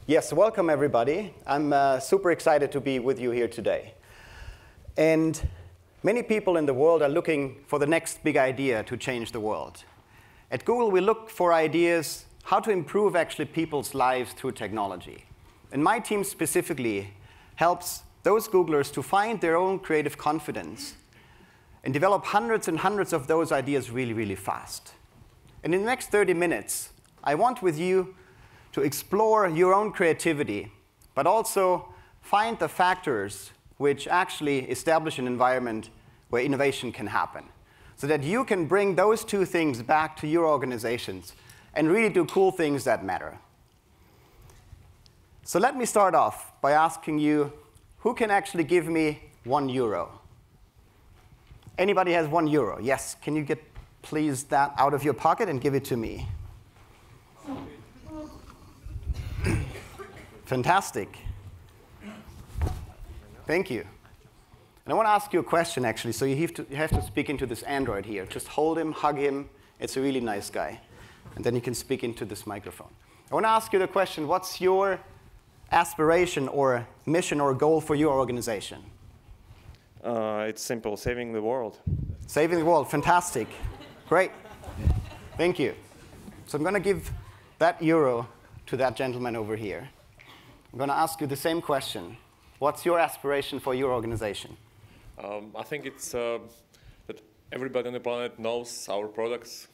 Yes, welcome everybody. I'm super excited to be with you here today. And many people in the world are looking for the next big idea to change the world. At Google, we look for ideas how to improve actually people's lives through technology. And my team specifically helps those Googlers to find their own creative confidence and develop hundreds and hundreds of those ideas really, really fast. And in the next 30 minutes, I want with you to explore your own creativity, but also find the factors which actually establish an environment where innovation can happen, so that you can bring those two things back to your organizations and really do cool things that matter. So let me start off by asking you, who can actually give me €1? Anybody has €1? Yes, can you get please that out of your pocket and give it to me? Fantastic. Thank you. And I want to ask you a question, actually. So you have to speak into this Android here. Just hold him, hug him. It's a really nice guy. And then you can speak into this microphone. I want to ask you the question, what's your aspiration or mission or goal for your organization? It's simple, saving the world. Saving the world, fantastic. Great. Thank you. So I'm going to give that euro to that gentleman over here. I'm going to ask you the same question. What's your aspiration for your organization? I think it's that everybody on the planet knows our products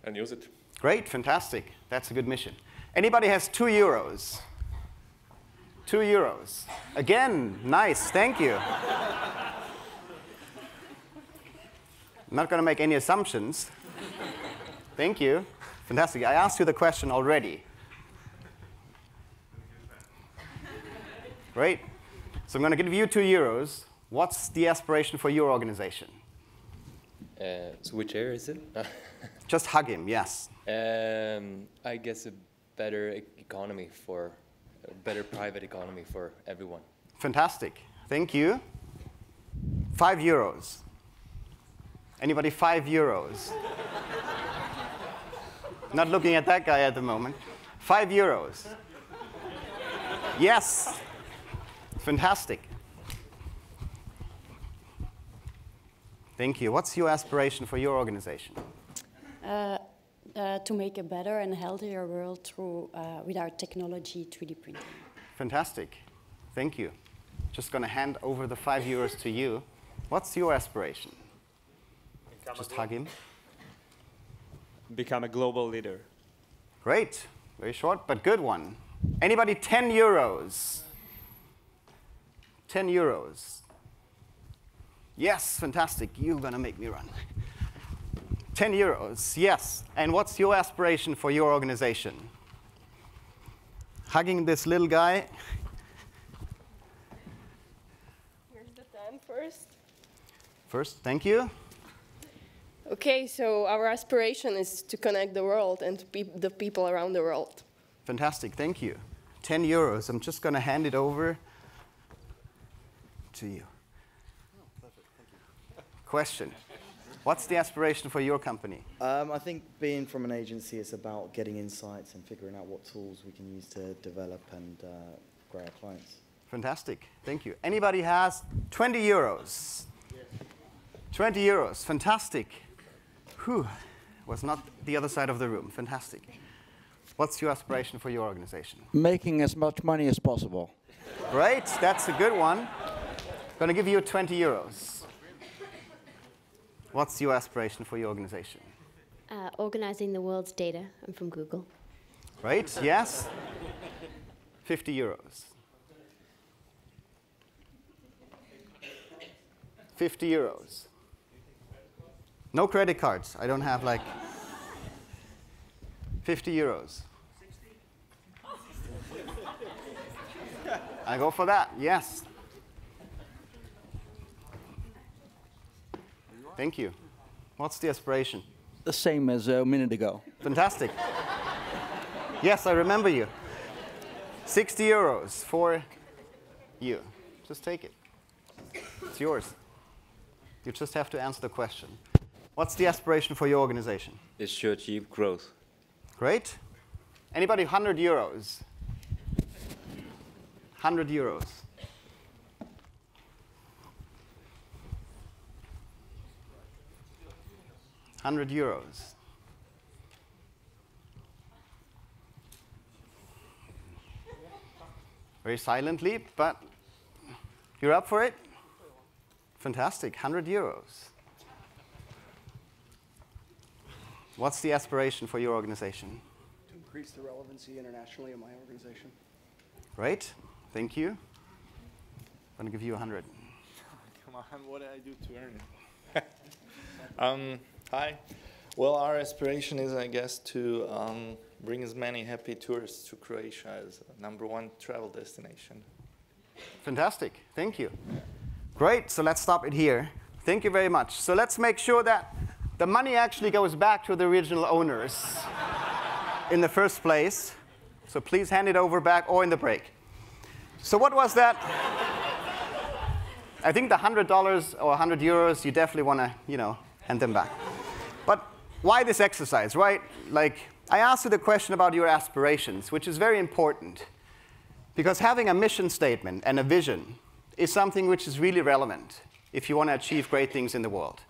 and use it. Great, fantastic. That's a good mission. Anybody has €2? €2. Again, nice, thank you. I'm not going to make any assumptions. Thank you. Fantastic. I asked you the question already. Great. So I'm going to give you €2. What's the aspiration for your organization? So which area is it? Just hug him, yes. I guess a better economy for, a better private economy for everyone. Fantastic. Thank you. €5. Anybody €5? Not looking at that guy at the moment. €5. Yes. Fantastic. Thank you. What's your aspiration for your organization? To make a better and healthier world through, with our technology, 3D printing. Fantastic. Thank you. Just going to hand over the €5 to you. What's your aspiration? Just hug him. Become a global leader. Great. Very short, but good one. Anybody €10? €10. Yes, fantastic. You're going to make me run. €10, yes. And what's your aspiration for your organization? Hugging this little guy. Here's the 10 first. First, thank you. OK, so our aspiration is to connect the world and the people around the world. Fantastic, thank you. €10. I'm just going to hand it over to you. Oh, perfect. Thank you. Question. What's the aspiration for your company? I think being from an agency is about getting insights and figuring out what tools we can use to develop and grow our clients. Fantastic. Thank you. Anybody has €20? €20. Fantastic. Whew. Was not the other side of the room. Fantastic. What's your aspiration for your organization? Making as much money as possible. Great. That's a good one. I'm going to give you €20. What's your aspiration for your organization? Organizing the world's data. I'm from Google. Right, yes. €50. €50. No credit cards. I don't have like €50. I go for that, yes. Thank you. What's the aspiration? The same as a minute ago. Fantastic. Yes, I remember you. €60 for you. Just take it. It's yours. You just have to answer the question. What's the aspiration for your organization? Is to achieve growth. Great. Anybody €100? 100 euros. €100. Very silently, but you're up for it? Fantastic, 100 euros. What's the aspiration for your organization? To increase the relevancy internationally of my organization. Great, thank you. I'm going to give you 100. Come on, what did I do to earn it? Hi. Well, our aspiration is, I guess, to bring as many happy tourists to Croatia as #1 travel destination. Fantastic, thank you. Great, so let's stop it here. Thank you very much. So let's make sure that the money actually goes back to the original owners in the first place. So please hand it over back or in the break. So what was that? I think the $100 or 100 euros, you definitely want to, hand them back. But why this exercise, right? Like, I asked you the question about your aspirations, which is very important. Because having a mission statement and a vision is something which is really relevant if you want to achieve great things in the world.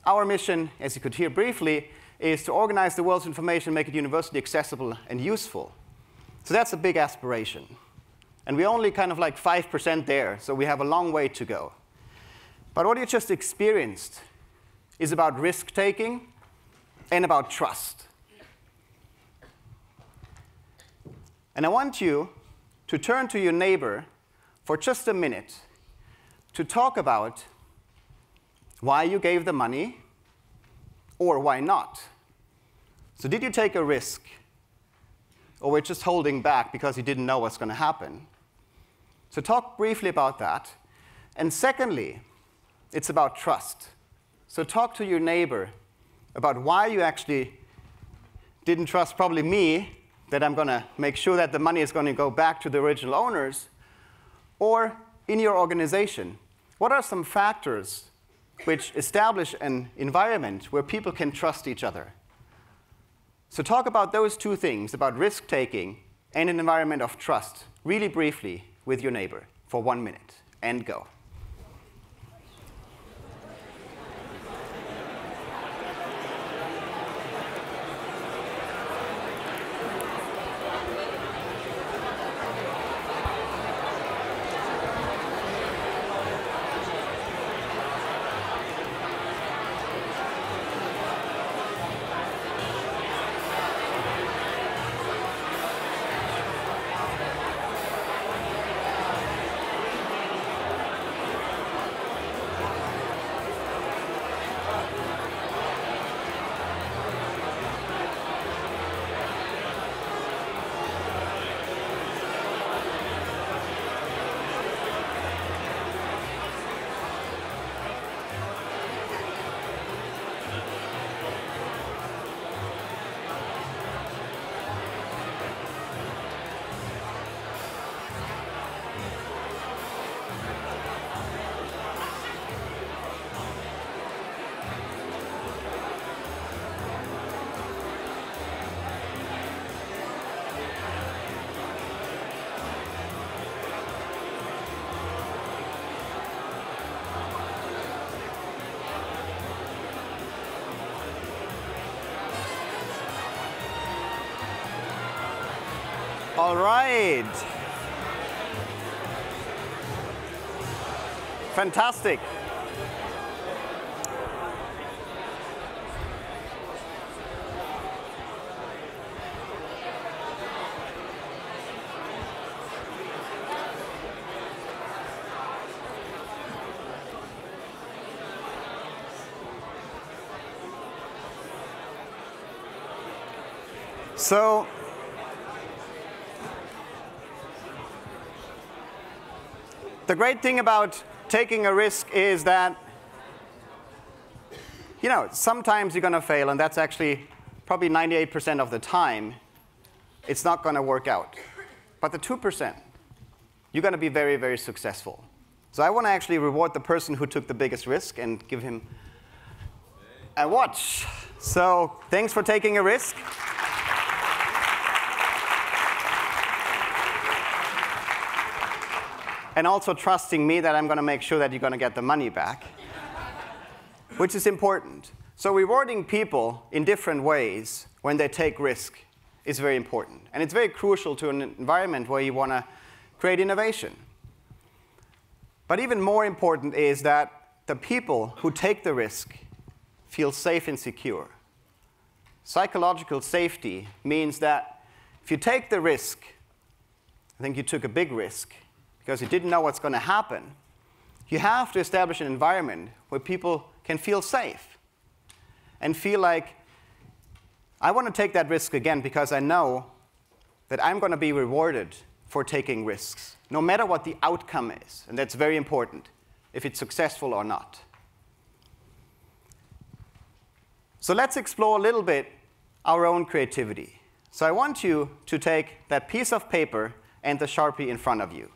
Our mission, as you could hear briefly, is to organize the world's information, make it universally accessible and useful. So that's a big aspiration. And we're only kind of like 5% there, so we have a long way to go. But what you just experienced is about risk-taking and about trust. And I want you to turn to your neighbor for just a minute to talk about why you gave the money or why not. So did you take a risk? Or we're just holding back because you didn't know what's going to happen? So talk briefly about that. And secondly, it's about trust. So talk to your neighbor about why you actually didn't trust probably me, that I'm going to make sure that the money is going to go back to the original owners, or in your organization. What are some factors which establish an environment where people can trust each other? So talk about those two things, about risk-taking and an environment of trust, really briefly with your neighbor for 1 minute, and go. All right. Fantastic. So, the great thing about taking a risk is that, sometimes you're going to fail, and that's actually probably 98% of the time, it's not going to work out. But the 2%, you're going to be very, very successful. So I want to actually reward the person who took the biggest risk and give him a watch. So thanks for taking a risk. and also trusting me that I'm going to make sure that you're going to get the money back, which is important. So rewarding people in different ways when they take risk is very important. And it's very crucial to an environment where you want to create innovation. But even more important is that the people who take the risk feel safe and secure. Psychological safety means that if you take the risk, I think you took a big risk because you didn't know what's going to happen, you have to establish an environment where people can feel safe and feel like, I want to take that risk again because I know that I'm going to be rewarded for taking risks, no matter what the outcome is. And that's very important, if it's successful or not. So let's explore a little bit our own creativity. So I want you to take that piece of paper and the Sharpie in front of you.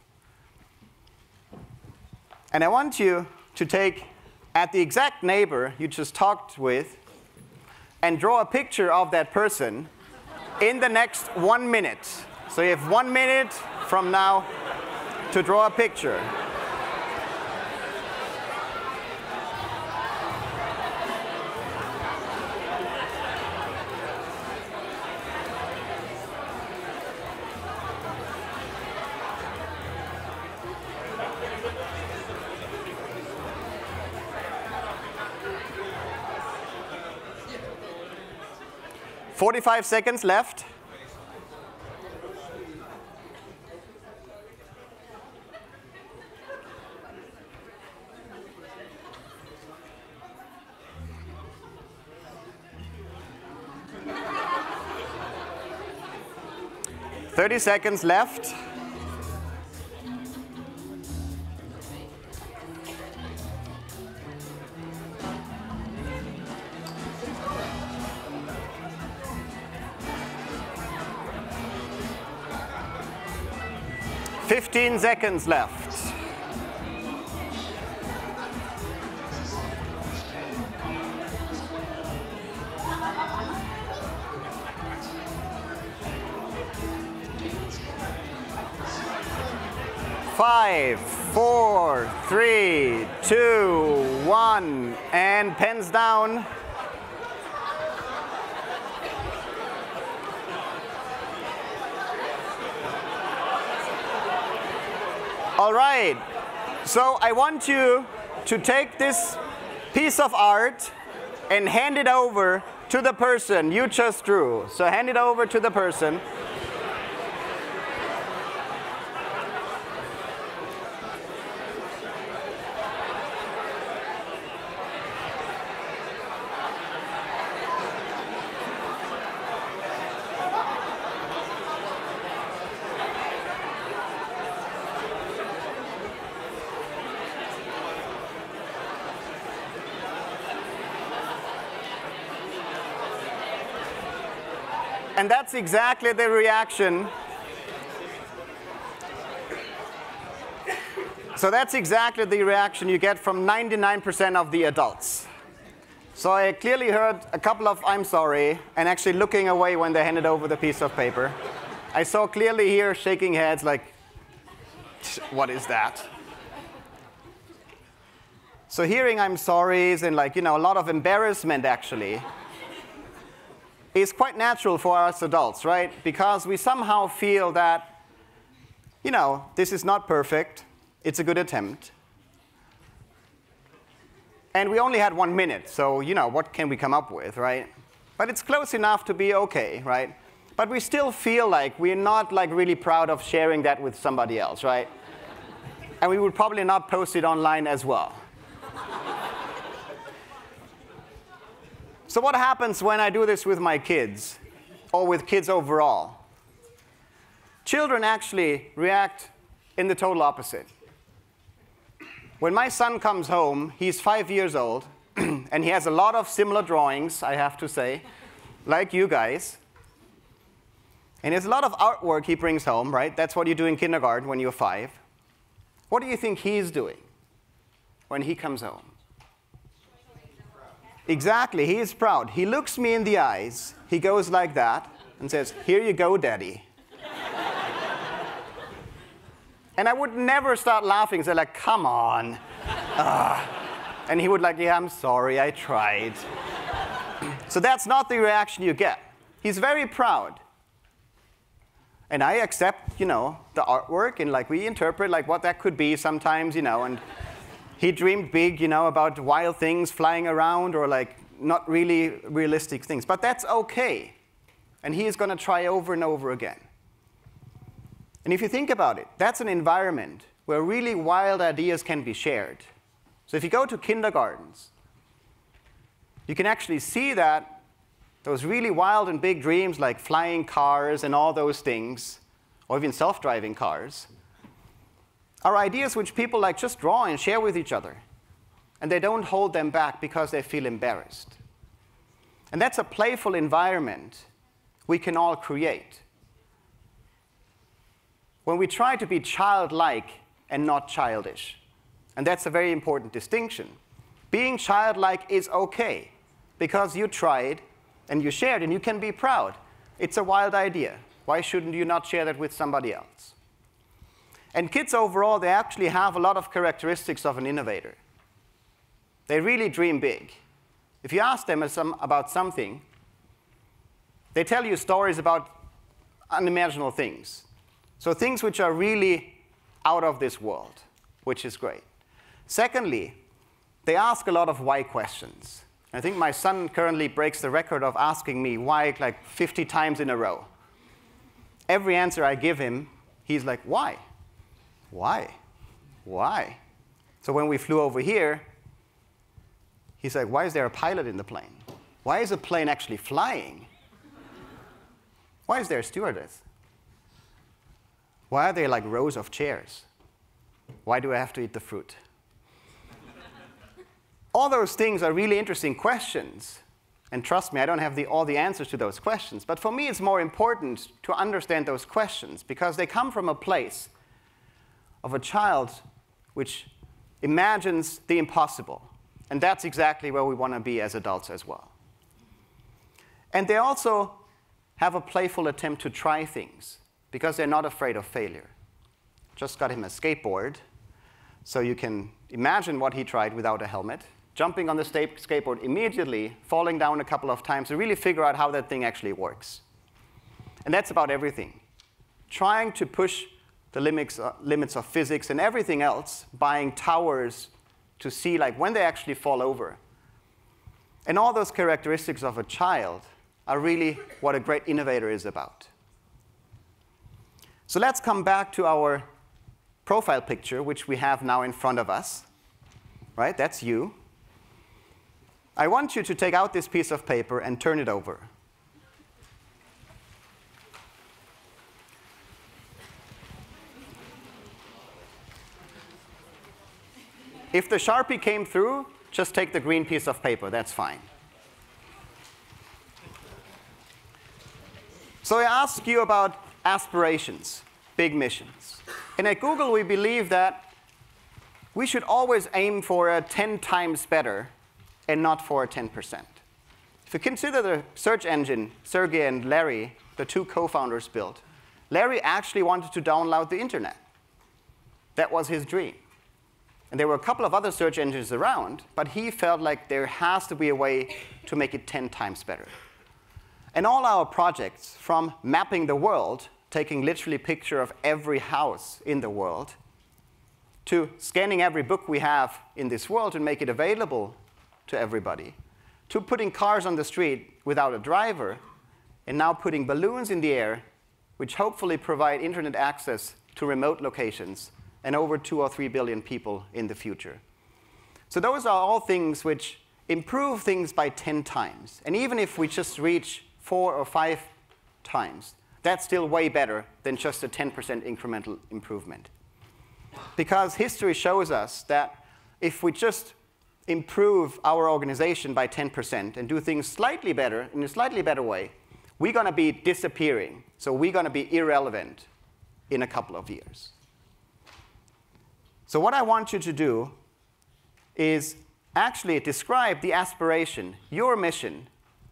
And I want you to take at the exact neighbor you just talked with and draw a picture of that person in the next 1 minute. So you have 1 minute from now to draw a picture. "45 seconds left. "30 seconds left. "15 seconds left. Five, 4, 3, 2, 1, and pens down. All right, so I want you to take this piece of art and hand it over to the person you just drew. So hand it over to the person. And that's exactly the reaction. So that's exactly the reaction you get from 99% of the adults. So I clearly heard a couple of "I'm sorry" and actually looking away when they handed over the piece of paper. I saw clearly here shaking heads like, what is that? So hearing "I'm sorry's" and like, a lot of embarrassment actually is quite natural for us adults, right? Because we somehow feel that, this is not perfect. It's a good attempt. And we only had 1 minute, so, what can we come up with, right? But it's close enough to be okay, right? But we still feel like we're not really proud of sharing that with somebody else, right? And we would probably not post it online as well. So what happens when I do this with my kids, or with kids overall? Children actually react in the total opposite. When my son comes home, he's 5 years old, and he has a lot of similar drawings, I have to say, like you guys. And there's a lot of artwork he brings home, right? That's what you do in kindergarten when you're 5. What do you think he's doing when he comes home? Exactly, he is proud. He looks me in the eyes, he goes like that, and says, "Here you go, Daddy." And I would never start laughing, say like, come on. And he would like, yeah, I'm sorry, I tried. So that's not the reaction you get. He's very proud. And I accept, the artwork, and like we interpret like what that could be sometimes, and he dreamed big, about wild things flying around or like not really realistic things. But that's okay. And he is going to try over and over again. And if you think about it, that's an environment where really wild ideas can be shared. So if you go to kindergartens, you can actually see that those really wild and big dreams like flying cars and all those things, or even self-driving cars, are ideas which people like just draw and share with each other. And they don't hold them back because they feel embarrassed. And that's a playful environment we can all create. When we try to be childlike and not childish. And that's a very important distinction. Being childlike is okay, because you tried and you shared and you can be proud. It's a wild idea. Why shouldn't you not share that with somebody else? And kids overall, they actually have a lot of characteristics of an innovator. They really dream big. If you ask them about something, they tell you stories about unimaginable things. So things which are really out of this world, which is great. Secondly, they ask a lot of why questions. I think my son currently breaks the record of asking me why like 50 times in a row. Every answer I give him, he's like, why? Why? Why? So when we flew over here, he's like, why is there a pilot in the plane? Why is a plane actually flying? Why is there a stewardess? Why are there like rows of chairs? Why do I have to eat the fruit? All those things are really interesting questions. And trust me, I don't have all the answers to those questions. But for me, it's more important to understand those questions because they come from a place of a child which imagines the impossible. And that's exactly where we want to be as adults as well. And they also have a playful attempt to try things because they're not afraid of failure. Just got him a skateboard, so you can imagine what he tried without a helmet. Jumping on the skateboard immediately, falling down a couple of times to really figure out how that thing actually works. And that's about everything. Trying to push the limits of physics and everything else, buying towers to see like when they actually fall over. And all those characteristics of a child are really what a great innovator is about. So let's come back to our profile picture, which we have now in front of us. Right? That's you. I want you to take out this piece of paper and turn it over. If the Sharpie came through, just take the green piece of paper. That's fine. So I asked you about aspirations, big missions. And at Google, we believe that we should always aim for a 10 times better and not for a 10%. If you consider the search engine Sergey and Larry, the two co-founders, built, Larry actually wanted to download the internet. That was his dream. And there were a couple of other search engines around, but he felt like there has to be a way to make it 10 times better. And all our projects, from mapping the world, taking literally a picture of every house in the world, to scanning every book we have in this world and make it available to everybody, to putting cars on the street without a driver, and now putting balloons in the air, which hopefully provide internet access to remote locations and over 2 or 3 billion people in the future. So those are all things which improve things by 10 times. And even if we just reach 4 or 5 times, that's still way better than just a 10% incremental improvement. Because history shows us that if we just improve our organization by 10% and do things slightly better, in a slightly better way, we're going to be disappearing. So we're going to be irrelevant in a couple of years. So what I want you to do is actually describe the aspiration, your mission.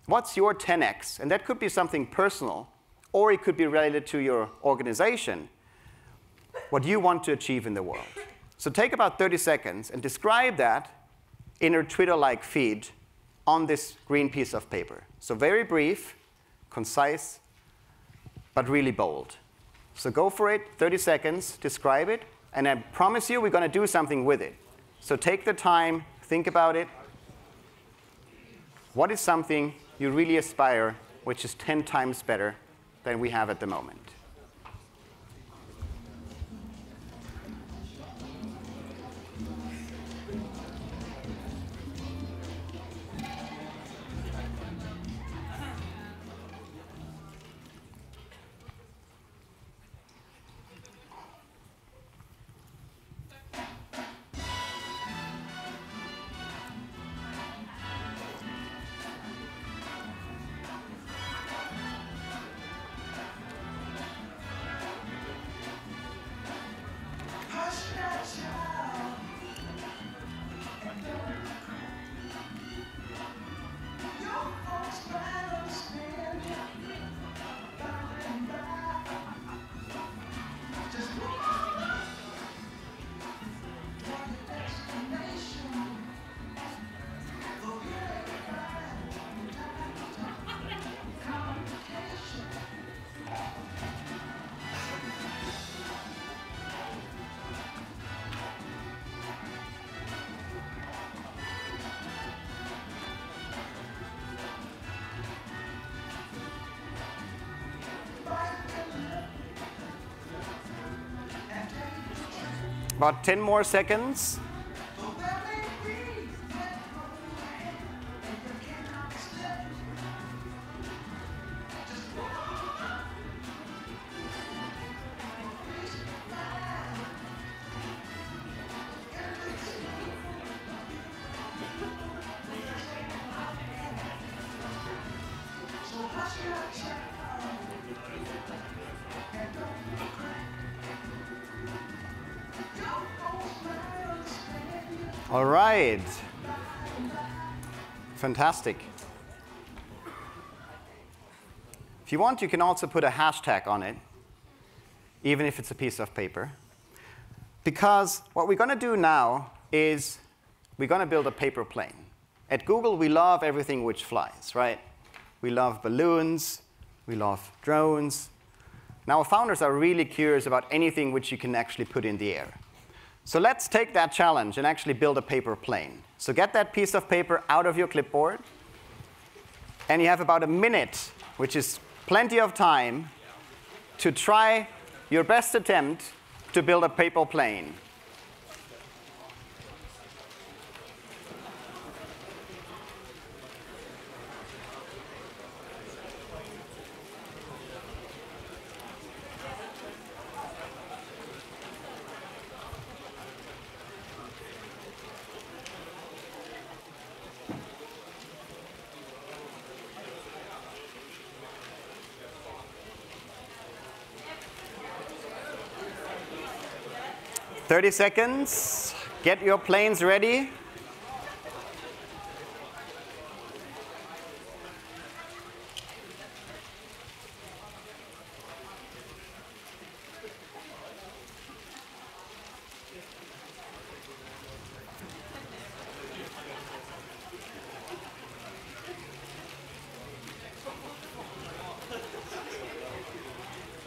What's your 10x? And that could be something personal, or it could be related to your organization. what you want to achieve in the world. So take about 30 seconds and describe that in your Twitter-like feed on this green piece of paper. So very brief, concise, but really bold. So go for it, 30 seconds, describe it, and I promise you we're going to do something with it. So take the time, think about it. What is something you really aspire, which is 10 times better than we have at the moment? About 10 more seconds. All right. Fantastic. If you want, you can also put a hashtag on it, even if it's a piece of paper. Because what we're going to do now is we're going to build a paper plane. At Google, we love everything which flies, right? We love balloons. We love drones. Now, our founders are really curious about anything which you can actually put in the air. So let's take that challenge and actually build a paper plane. So get that piece of paper out of your clipboard. And you have about a minute, which is plenty of time, to try your best attempt to build a paper plane. "30 seconds. Get your planes ready."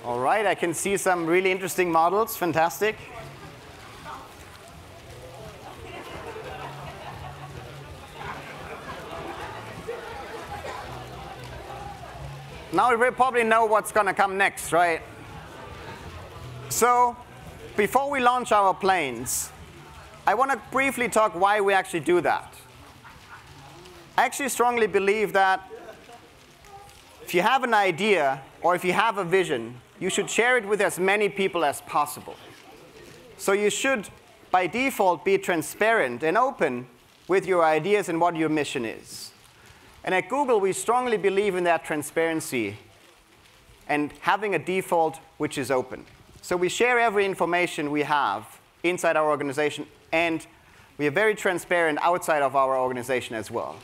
All right, I can see some really interesting models. Fantastic. Now we probably know what's going to come next, right? So before we launch our planes, I want to briefly talk why we actually do that. I actually strongly believe that if you have an idea or if you have a vision, you should share it with as many people as possible. So you should, by default, be transparent and open with your ideas and what your mission is. And at Google, we strongly believe in that transparency and having a default which is open. So we share every information we have inside our organization, and we are very transparent outside of our organization as well.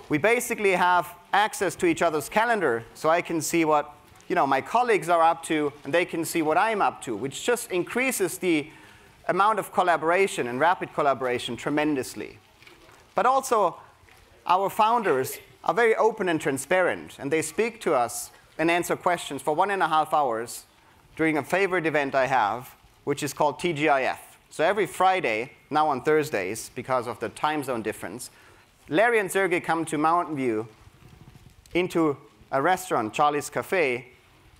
We basically have access to each other's calendar, so I can see what my colleagues are up to, and they can see what I'm up to, which just increases the amount of collaboration and rapid collaboration tremendously. But also, our founders are very open and transparent, and they speak to us and answer questions for 1.5 hours during a favorite event I have, which is called TGIF. So every Friday, now on Thursdays, because of the time zone difference, Larry and Sergey come to Mountain View into a restaurant, Charlie's Cafe,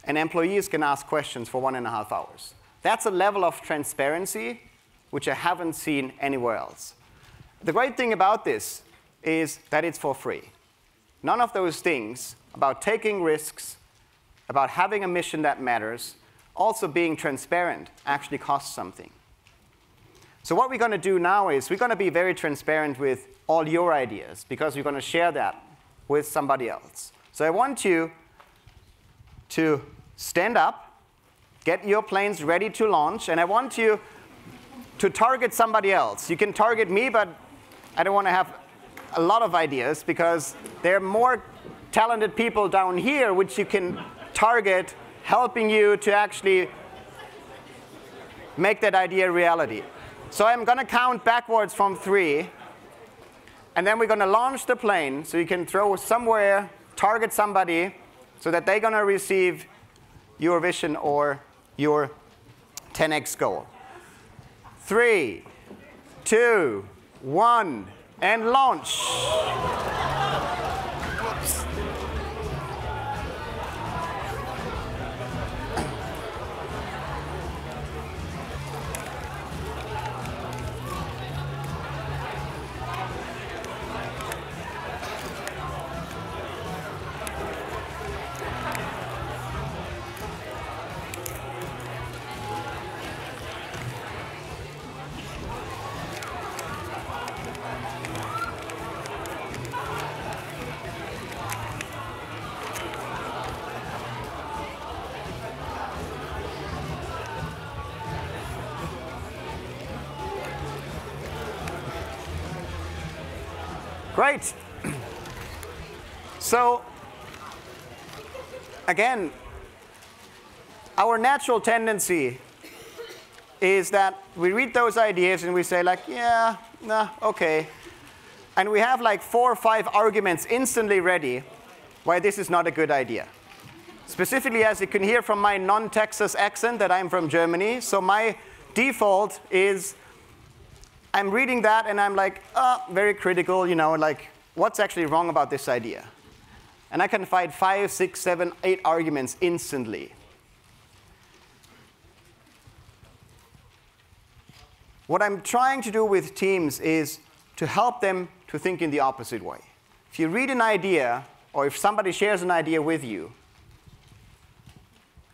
and employees can ask questions for 1.5 hours. That's a level of transparency which I haven't seen anywhere else. The great thing about this is that it's for free. None of those things about taking risks, about having a mission that matters, also being transparent actually costs something. So what we're going to do now is we're going to be very transparent with all your ideas because we're going to share that with somebody else. So I want you to stand up, get your planes ready to launch, and I want you to target somebody else. You can target me, but I don't want to have a lot of ideas because there are more talented people down here which you can target, helping you to actually make that idea a reality. So I'm going to count backwards from 3, and then we're going to launch the plane so you can throw somewhere, target somebody, so that they're going to receive your vision or your 10x goal. 3, 2, 1, and launch. Great. So again, our natural tendency is that we read those ideas and we say like, yeah, nah, okay. And we have like 4 or 5 arguments instantly ready why this is not a good idea. Specifically, as you can hear from my non-Texas accent that I'm from Germany, so my default is I'm reading that and I'm like, very critical, like what's actually wrong about this idea? And I can find 5, 6, 7, 8 arguments instantly. What I'm trying to do with teams is to help them to think in the opposite way. If you read an idea, or if somebody shares an idea with you,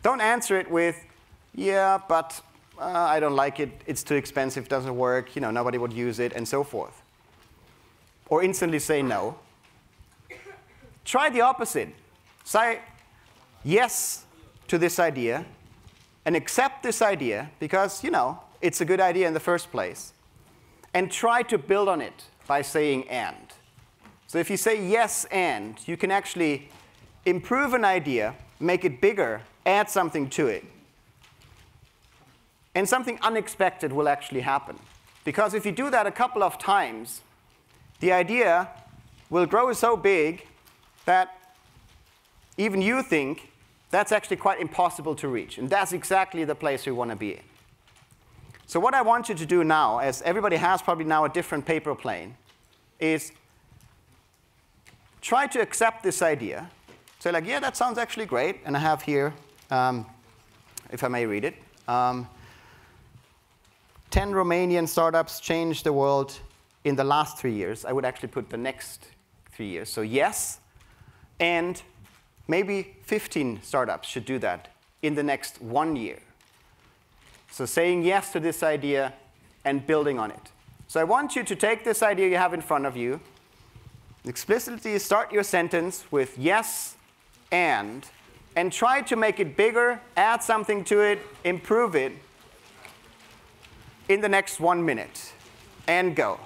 don't answer it with, yeah, but I don't like it, it's too expensive, doesn't work, nobody would use it, and so forth. Or instantly say no. Try the opposite. Say yes to this idea, and accept this idea because, it's a good idea in the first place. And try to build on it by saying and. So if you say yes and, you can actually improve an idea, make it bigger, add something to it. And something unexpected will actually happen. Because if you do that a couple of times, the idea will grow so big that even you think that's actually quite impossible to reach. And that's exactly the place we want to be in. So what I want you to do now, as everybody has probably now a different paper plane, is try to accept this idea. Say like, yeah, that sounds actually great. And I have here, if I may read it, 10 Romanian startups changed the world in the last 3 years. I would actually put the next 3 years. So yes, and maybe 15 startups should do that in the next 1 year. So saying yes to this idea and building on it. So I want you to take this idea you have in front of you, explicitly start your sentence with yes and try to make it bigger, add something to it, improve it in the next 1 minute. And go.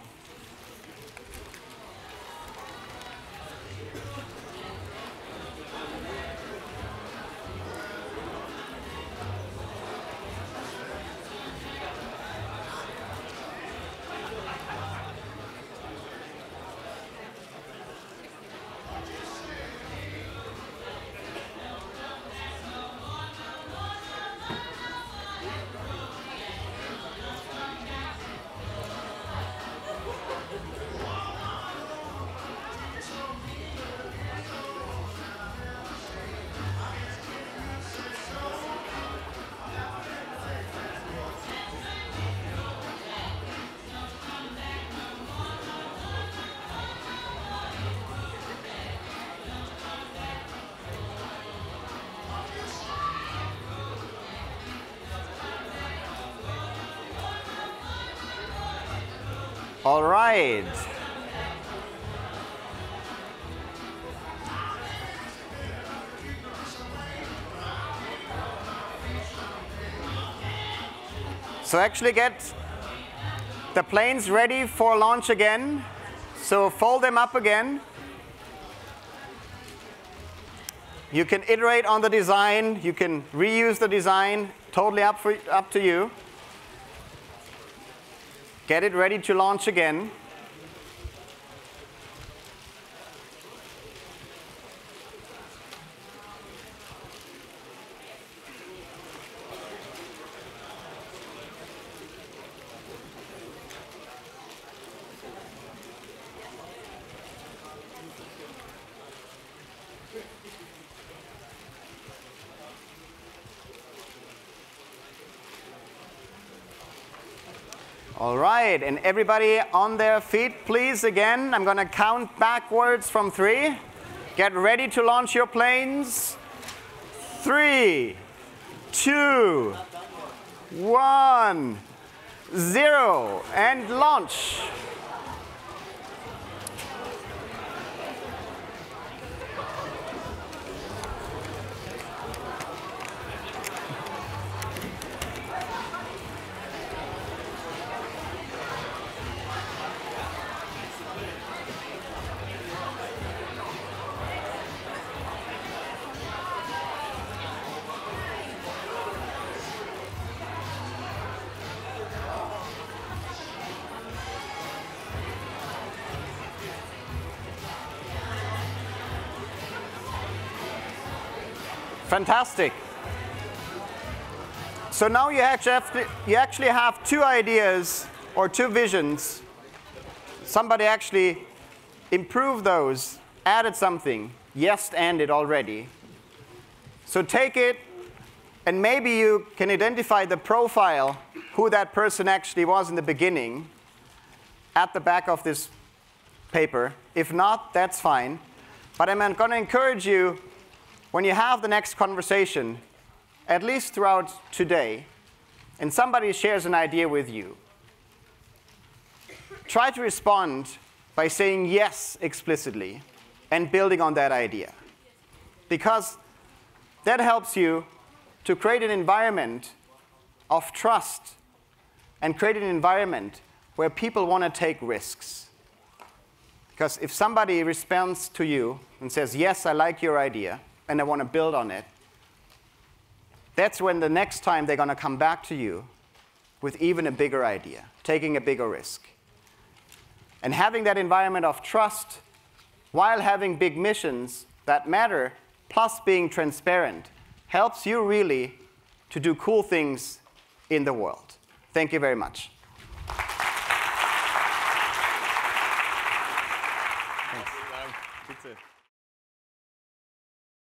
All right. So actually get the planes ready for launch again. So fold them up again. You can iterate on the design. You can reuse the design. Totally up to you. Get it ready to launch again. All right, and everybody on their feet, please, again. I'm going to count backwards from 3. Get ready to launch your planes. 3, 2, 1, 0, and launch. Fantastic. So now you actually have 2 ideas or 2 visions. Somebody actually improved those, added something, yes-and it already. So take it, and maybe you can identify the profile, who that person actually was in the beginning, at the back of this paper. If not, that's fine. But I'm going to encourage you, when you have the next conversation, at least throughout today, and somebody shares an idea with you, try to respond by saying yes explicitly and building on that idea. Because that helps you to create an environment of trust and create an environment where people want to take risks. Because if somebody responds to you and says, yes, I like your idea, and I want to build on it, that's when the next time they're going to come back to you with even a bigger idea, taking a bigger risk. And having that environment of trust while having big missions that matter, plus being transparent, helps you really to do cool things in the world. Thank you very much.